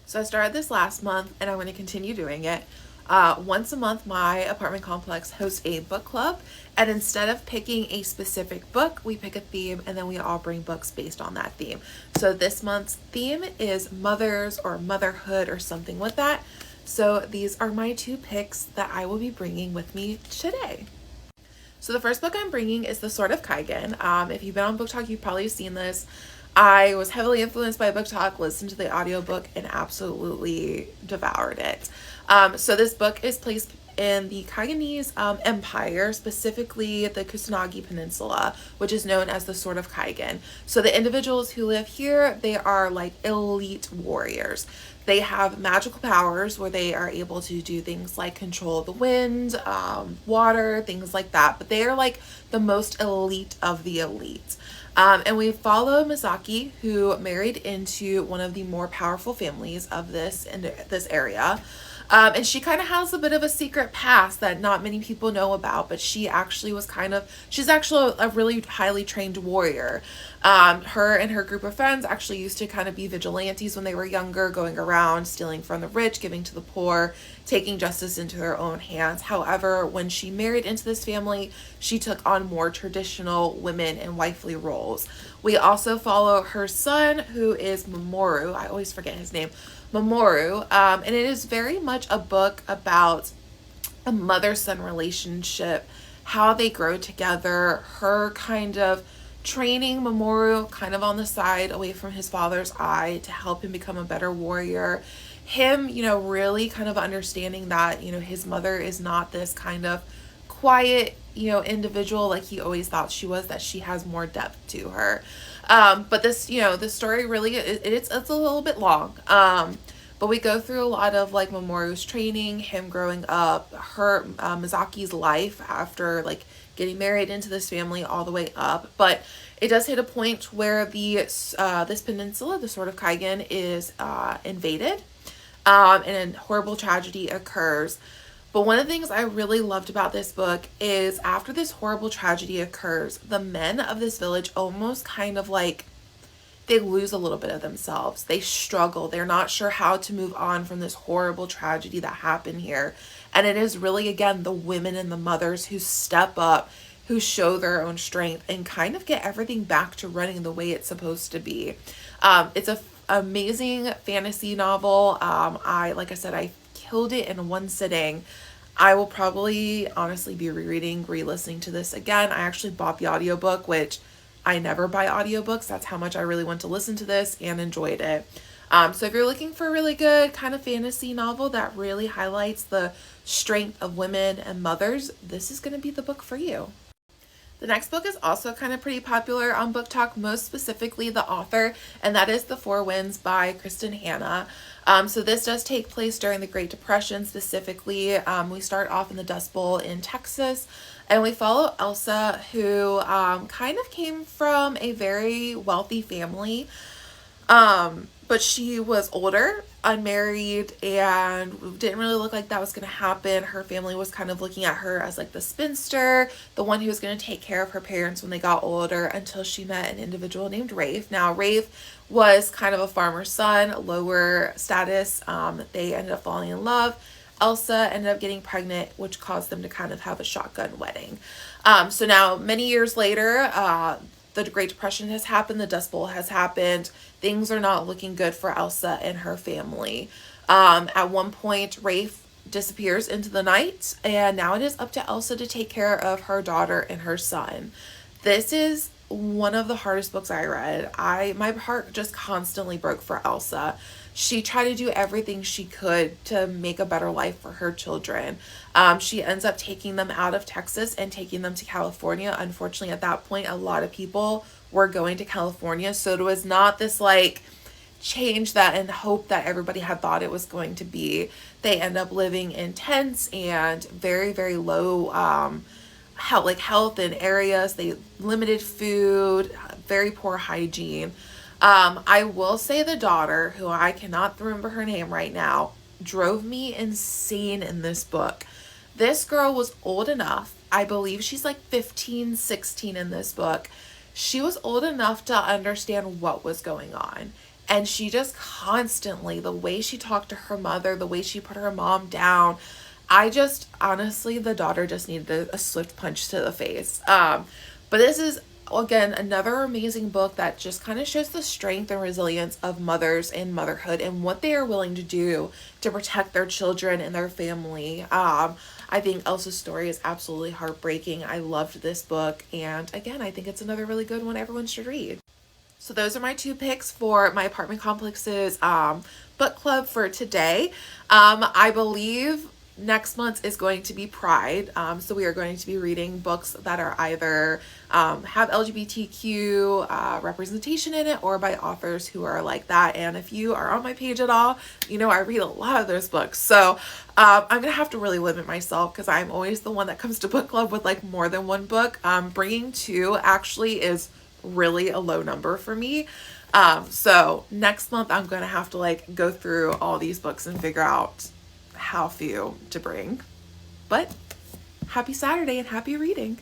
So I started this last month and I'm going to continue doing it. Once a month, my apartment complex hosts a book club. And instead of picking a specific book, we pick a theme and then we all bring books based on that theme. So this month's theme is mothers or motherhood or something with that. So these are my two picks that I will be bringing with me today. So the first book I'm bringing is The Sword of Kaigen. If you've been on Book Talk, you've probably seen this. I was heavily influenced by Book Talk, listened to the audiobook, and absolutely devoured it. So this book is placed in the Kaiganese Empire, specifically the Kusanagi Peninsula, which is known as the Sword of Kaigen. So the individuals who live here, they are like elite warriors. They have magical powers where they are able to do things like control the wind, water, things like that. But they are like the most elite of the elite. And we follow Misaki, who married into one of the more powerful families of this area. And she kind of has a bit of a secret past that not many people know about, but she's actually a really highly trained warrior. Her and her group of friends actually used to kind of be vigilantes when they were younger, going around stealing from the rich, giving to the poor, taking justice into their own hands. However, when she married into this family, she took on more traditional women and wifely roles. We also follow her son, who is Mamoru. I always forget his name. Mamoru, and it is very much a book about a mother-son relationship, how they grow together, her kind of training Mamoru kind of on the side away from his father's eye to help him become a better warrior. Him, really kind of understanding that, his mother is not this kind of quiet, individual like he always thought she was, that she has more depth to her. But this story really, it's a little bit long. But we go through a lot of like Mamoru's training, him growing up, her, Mizaki's life after like getting married into this family all the way up. But it does hit a point where this peninsula, the Sword of Kaigen, is invaded, and a horrible tragedy occurs. But one of the things I really loved about this book is after this horrible tragedy occurs, the men of this village almost kind of like, they lose a little bit of themselves. They struggle. They're not sure how to move on from this horrible tragedy that happened here. And it is really, again, the women and the mothers who step up, who show their own strength and kind of get everything back to running the way it's supposed to be. It's a amazing fantasy novel. Like I said, I killed it in one sitting. I will probably honestly be re-listening to this again. I actually bought the audiobook, which I never buy audiobooks. That's how much I really want to listen to this and enjoyed it. So if you're looking for a really good kind of fantasy novel that really highlights the strength of women and mothers, this is going to be the book for you. The next book is also kind of pretty popular on Book Talk, most specifically the author, and that is The Four Winds by Kristen Hanna. So this does take place during the Great Depression specifically. We start off in the Dust Bowl in Texas, and we follow Elsa, who kind of came from a very wealthy family. But she was older, unmarried, and didn't really look like that was going to happen. Her family was kind of looking at her as like the spinster, the one who was going to take care of her parents when they got older, until she met an individual named Rafe. Now, Rafe was kind of a farmer's son, lower status. They ended up falling in love. Elsa ended up getting pregnant, which caused them to kind of have a shotgun wedding. So now, many years later, the Great Depression has happened. The Dust Bowl has happened. Things are not looking good for Elsa and her family. At one point, Rafe disappears into the night, and now it is up to Elsa to take care of her daughter and her son. This is one of the hardest books I read. My heart just constantly broke for Elsa. She tried to do everything she could to make a better life for her children. She ends up taking them out of Texas and taking them to California. Unfortunately, at that point, a lot of people were going to California. So it was not this like change that and hope that everybody had thought it was going to be. They end up living in tents and very, very low health in areas. They limited food, very poor hygiene. I will say the daughter, who I cannot remember her name right now, drove me insane in this book. This girl was old enough, I believe she's like 15, 16 in this book. She was old enough to understand what was going on. And she just constantly, the way she talked to her mother, the way she put her mom down, I just honestly, the daughter just needed a swift punch to the face. But this is again another amazing book that just kind of shows the strength and resilience of mothers in motherhood and what they are willing to do to protect their children and their family. I think Elsa's story is absolutely heartbreaking. I loved this book, and again, I think it's another really good one everyone should read. So those are my two picks for my apartment complex's book club for today. I believe next month is going to be Pride. So we are going to be reading books that are either have LGBTQ representation in it or by authors who are like that. And if you are on my page at all, you know I read a lot of those books. So I'm going to have to really limit myself because I'm always the one that comes to book club with like more than one book. Bringing two actually is really a low number for me. So next month I'm going to have to like go through all these books and figure out how few to bring. But happy Saturday and happy reading.